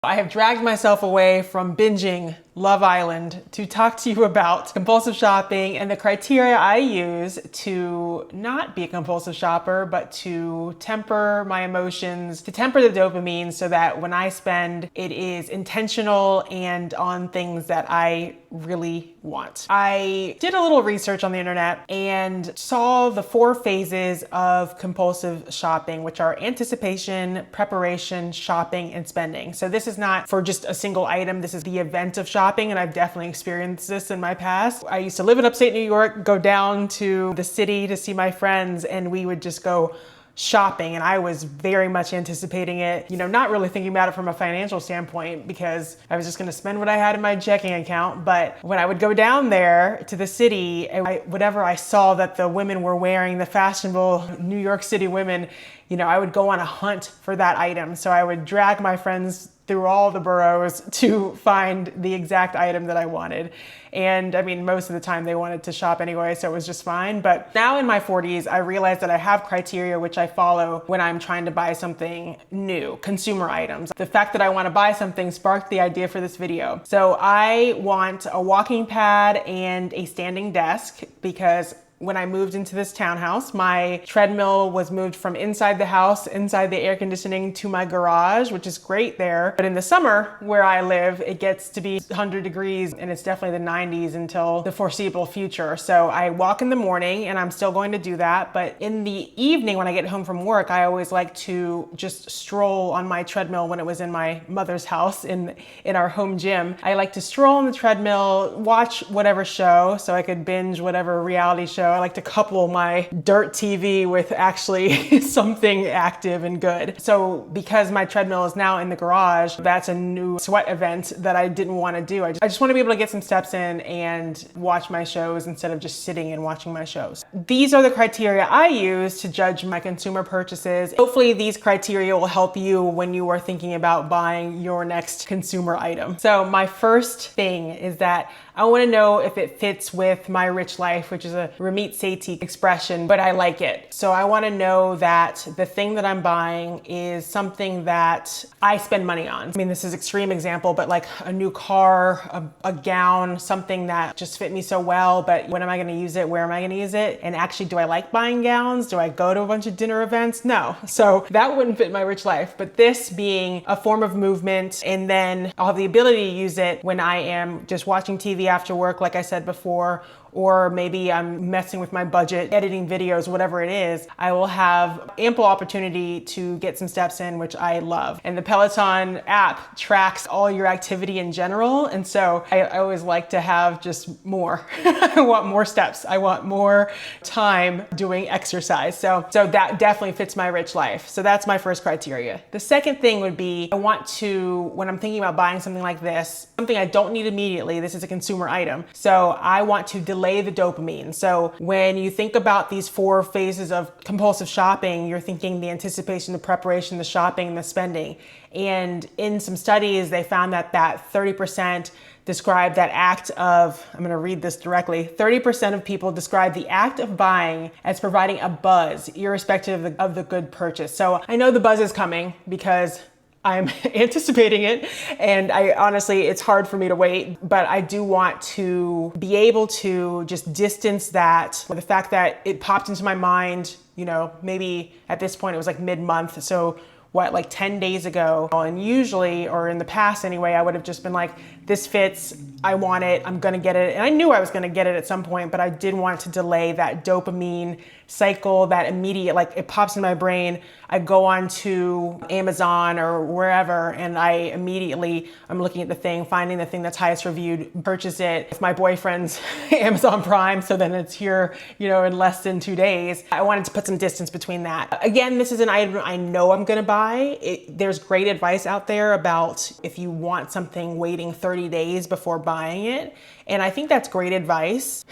I have dragged myself away from binging Love Island to talk to you about compulsive shopping and the criteria I use to not be a compulsive shopper, but to temper my emotions, to temper the dopamine so that when I spend, it is intentional and on things that I really want. I did a little research on the internet and saw the 4 phases of compulsive shopping, which are anticipation, preparation, shopping, and spending. So this is not for just a single item. This is the event of shopping, and I've definitely experienced this in my past. I used to live in upstate New York, go down to the city to see my friends, and we would just go shopping, and I was very much anticipating it, not really thinking about it from a financial standpoint because I was just going to spend what I had in my checking account. But when I would go down there to the city, whatever I saw that the women were wearing, the fashionable New York City women, I would go on a hunt for that item. So I would drag my friends through all the boroughs to find the exact item that I wanted. And I mean, most of the time they wanted to shop anyway, so it was just fine. But now in my 40s, I realized that I have criteria which I follow when I'm trying to buy something new, consumer items. The fact that I want to buy something sparked the idea for this video. So I want a walking pad and a standing desk because when I moved into this townhouse, my treadmill was moved from inside the house, inside the air conditioning, to my garage, which is great there. But in the summer where I live, it gets to be 100 degrees and it's definitely the 90s until the foreseeable future. So I walk in the morning and I'm still going to do that. But in the evening when I get home from work, I always like to just stroll on my treadmill when it was in my mother's house in our home gym. I like to stroll on the treadmill, watch whatever show so I could binge whatever reality show. I like to couple my dirt TV with actually something active and good. So because my treadmill is now in the garage, that's a new sweat event that I didn't want to do. I just want to be able to get some steps in and watch my shows instead of just sitting and watching my shows. These are the criteria I use to judge my consumer purchases. Hopefully these criteria will help you when you are thinking about buying your next consumer item. So my first thing is that I want to know if it fits with my rich life, which is a Ramit Sethi expression, but I like it. So I want to know that the thing that I'm buying is something that I spend money on. I mean, this is extreme example, but like a new car, a gown, something that just fit me so well, but when am I going to use it? Where am I going to use it? And actually, do I like buying gowns? Do I go to a bunch of dinner events? No. So that wouldn't fit my rich life, but this being a form of movement, and then I'll have the ability to use it when I am just watching TV after work, like I said before, or maybe I'm messing with my budget, editing videos, whatever it is, I will have ample opportunity to get some steps in, which I love. And the Peloton app tracks all your activity in general. And so I always like to have just more. I want more steps. I want more time doing exercise. So that definitely fits my rich life. So that's my first criteria. The second thing would be, I want to, when I'm thinking about buying something like this, something I don't need immediately, this is a consumer item. So I want to delay the dopamine. So when you think about these 4 phases of compulsive shopping, you're thinking the anticipation, the preparation, the shopping, and the spending. And in some studies, they found that 30% describe that act of, I'm going to read this directly, 30% of people describe the act of buying as providing a buzz, irrespective of the good purchase. So I know the buzz is coming because I'm anticipating it, and I honestly, it's hard for me to wait, but I do want to be able to just distance that, the fact that it popped into my mind, maybe at this point it was like mid-month, so like 10 days ago. And usually, or in the past anyway, I would have just been like, this fits, I want it, I'm gonna get it. And I knew I was gonna get it at some point, but I did want to delay that dopamine cycle, that immediate, like it pops in my brain. I go on to Amazon or wherever, and I'm looking at the thing, finding the thing that's highest reviewed, purchase it. It's my boyfriend's Amazon Prime, so then it's here, in less than 2 days. I wanted to put some distance between that. Again, this is an item I know I'm gonna buy. There's great advice out there about if you want something, waiting 30 days before buying it. And I think that's great advice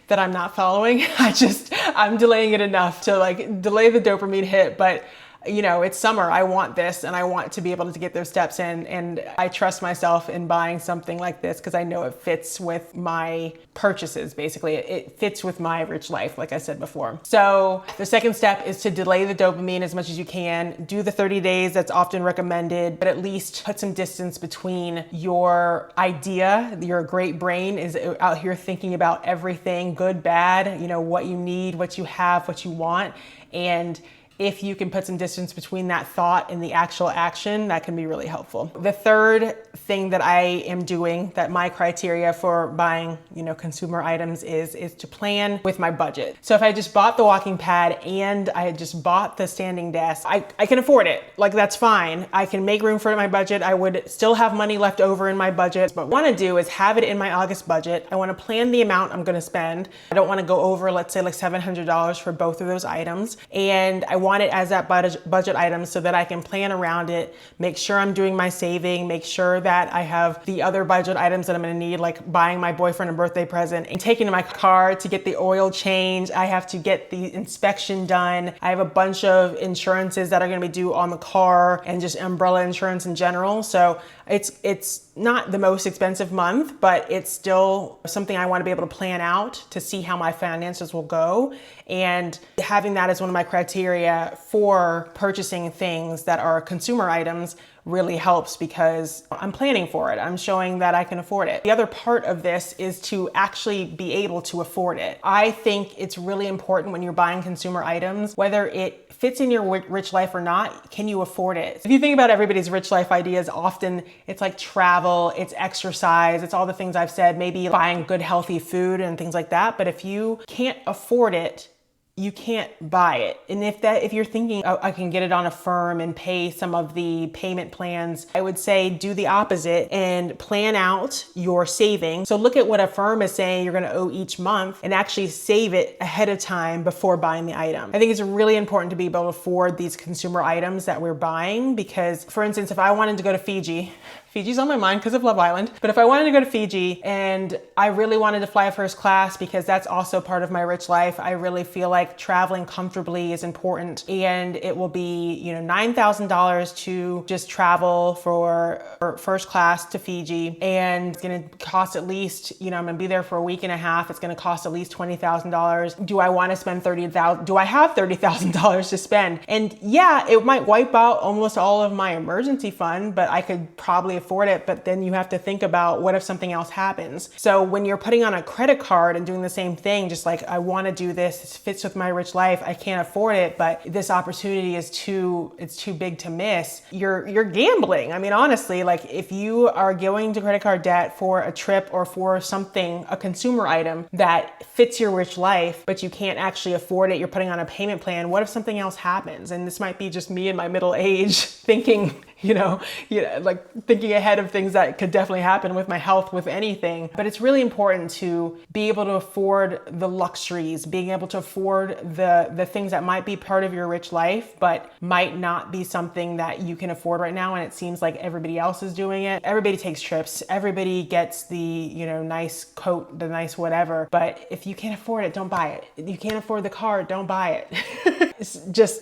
that I'm not following. I'm delaying it enough to like delay the dopamine hit, but you know, it's summer, I want this and I want to be able to get those steps in. And I trust myself in buying something like this because I know it fits with my purchases. Basically, it fits with my rich life, like I said before. So the second step is to delay the dopamine as much as you can. Do the 30 days, that's often recommended, but at least put some distance between your idea. Your great brain is out here thinking about everything, good, bad, you know, what you need, what you have, what you want. And if you can put some distance between that thought and the actual action, that can be really helpful. The third thing that I am doing, that my criteria for buying, you know, consumer items is to plan with my budget. So if I just bought the walking pad and I had just bought the standing desk, I can afford it. Like, that's fine. I can make room for it in my budget. I would still have money left over in my budget. But what I want to do is have it in my August budget. I want to plan the amount I'm going to spend. I don't want to go over, let's say, like $700 for both of those items. And I want it as that budget item so that I can plan around it, make sure I'm doing my saving, make sure that I have the other budget items that I'm gonna need, like buying my boyfriend a birthday present and taking to my car to get the oil change. I have to get the inspection done. I have a bunch of insurances that are gonna be due on the car and just umbrella insurance in general. So it's not the most expensive month, but it's still something I want to be able to plan out to see how my finances will go. And having that as one of my criteria for purchasing things that are consumer items really helps because I'm planning for it. I'm showing that I can afford it. The other part of this is to actually be able to afford it. I think it's really important when you're buying consumer items, whether it fits in your rich life or not, can you afford it? If you think about everybody's rich life ideas, often it's like travel, it's exercise, it's all the things I've said, maybe buying good, healthy food and things like that. But if you can't afford it, you can't buy it. And if you're thinking, oh, I can get it on Affirm and pay some of the payment plans, I would say do the opposite and plan out your savings. So look at what Affirm is saying you're gonna owe each month and actually save it ahead of time before buying the item. I think it's really important to be able to afford these consumer items that we're buying because, for instance, if I wanted to go to Fiji's on my mind because of Love Island. But if I wanted to go to Fiji and I really wanted to fly first class because that's also part of my rich life, I really feel like traveling comfortably is important. And it will be, you know, $9,000 to just travel for first class to Fiji. And it's going to cost at least, you know, I'm going to be there for a week and a half. It's going to cost at least $20,000. Do I want to spend $30,000? Do I have $30,000 to spend? And yeah, it might wipe out almost all of my emergency fund, but I could probably afford it. But then you have to think about what if something else happens. So when you're putting on a credit card and doing the same thing, just like, I want to do this, it fits with my rich life, I can't afford it, but this opportunity is too big to miss. You're gambling. I mean, honestly, like if you are going to credit card debt for a trip or for something, a consumer item that fits your rich life, but you can't actually afford it, you're putting on a payment plan, what if something else happens? And this might be just me in my middle age thinking, like thinking ahead of things that could definitely happen with my health, with anything. But it's really important to be able to afford the luxuries, being able to afford the things that might be part of your rich life, but might not be something that you can afford right now. And it seems like everybody else is doing it. Everybody takes trips. Everybody gets the, nice coat, the nice whatever. But if you can't afford it, don't buy it. If you can't afford the car, don't buy it.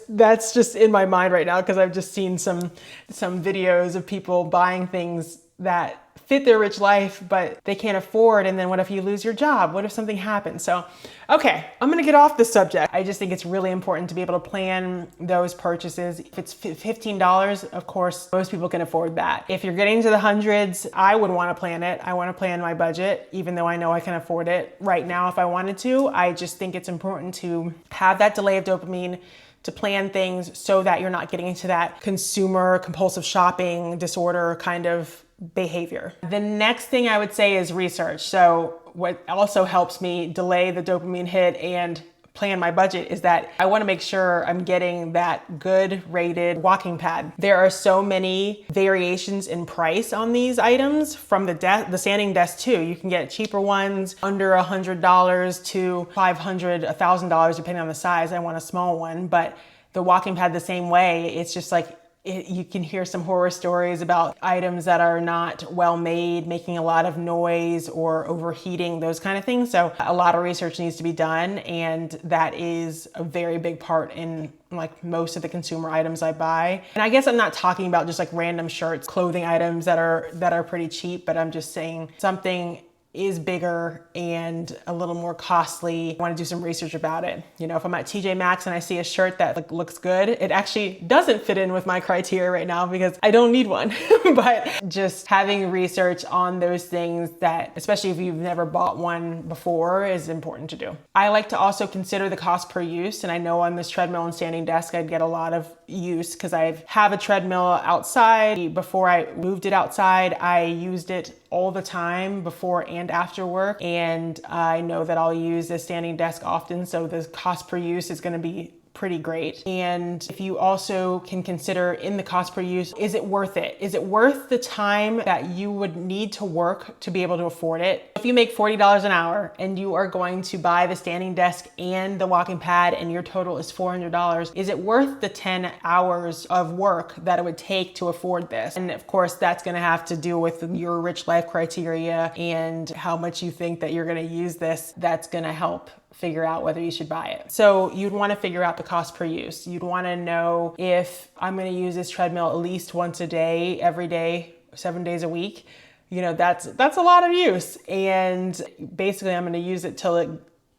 That's just in my mind right now because I've just seen some videos of people buying things that fit their rich life, but they can't afford. And then what if you lose your job? What if something happens? So, okay, I'm gonna get off the subject. I just think it's really important to be able to plan those purchases. If it's $15, of course, most people can afford that. If you're getting to the hundreds, I would wanna plan it. I wanna plan my budget, even though I know I can afford it right now if I wanted to. I just think it's important to have that delay of dopamine, to plan things so that you're not getting into that consumer compulsive shopping disorder kind of behavior. The next thing I would say is research. So what also helps me delay the dopamine hit and plan my budget is that I want to make sure I'm getting that good rated walking pad. There are so many variations in price on these items from the standing desk too. You can get cheaper ones under $100 to $500, $1,000 depending on the size. I want a small one, but the walking pad the same way. It's just like You can hear some horror stories about items that are not well made, making a lot of noise or overheating, those kind of things. So a lot of research needs to be done, and that is a very big part in like most of the consumer items I buy. And I guess I'm not talking about just like random shirts, clothing items that are pretty cheap, but I'm just saying something is bigger and a little more costly. I want to do some research about it. You know, if I'm at TJ Maxx and I see a shirt that like looks good, it actually doesn't fit in with my criteria right now because I don't need one. But just having research on those things that, especially if you've never bought one before, is important to do. I like to also consider the cost per use. And I know on this treadmill and standing desk, I'd get a lot of use because I have a treadmill outside. Before I moved it outside, I used it all the time before and after work. And I know that I'll use a standing desk often. So the cost per use is going to be pretty great. And if you also can consider in the cost per use, is it worth it? Is it worth the time that you would need to work to be able to afford it? If you make $40 an hour and you are going to buy the standing desk and the walking pad and your total is $400, is it worth the 10 hours of work that it would take to afford this? And of course, that's gonna have to do with your rich life criteria and how much you think that you're gonna use this. That's gonna help figure out whether you should buy it. So you'd want to figure out the cost per use. You'd want to know if I'm going to use this treadmill at least once a day, every day, 7 days a week. You know, that's a lot of use. And basically I'm going to use it till it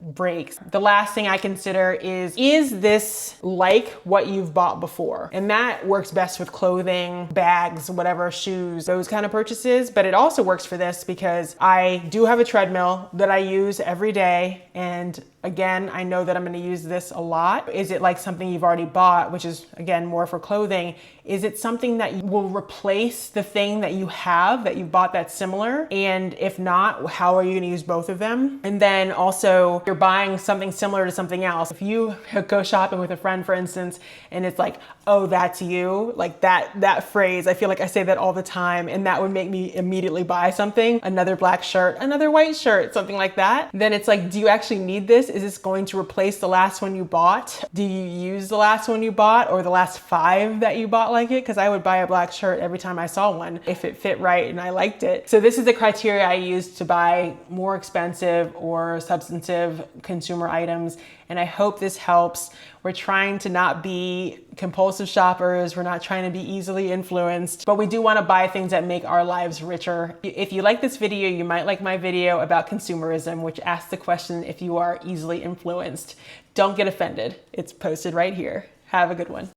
breaks. The last thing I consider is this like what you've bought before? And that works best with clothing, bags, whatever, shoes, those kind of purchases. But it also works for this because I do have a treadmill that I use every day. And again, I know that I'm going to use this a lot. Is it like something you've already bought, which is again, more for clothing? Is it something that will replace the thing that you have that you bought that's similar? And if not, how are you going to use both of them? And then also you're buying something similar to something else. If you go shopping with a friend, for instance, and it's like, oh, that's you, like that phrase, I feel like I say that all the time, and that would make me immediately buy something, another black shirt, another white shirt, something like that. Then it's like, do you actually need this? Is this going to replace the last one you bought? Do you use the last one you bought or the last 5 that you bought like it? Because I would buy a black shirt every time I saw one if it fit right and I liked it. So this is the criteria I use to buy more expensive or substantive consumer items. And I hope this helps. We're trying to not be compulsive shoppers. We're not trying to be easily influenced, but we do want to buy things that make our lives richer. If you like this video, you might like my video about consumerism, which asks the question if you are easily influenced. Don't get offended. It's posted right here. Have a good one.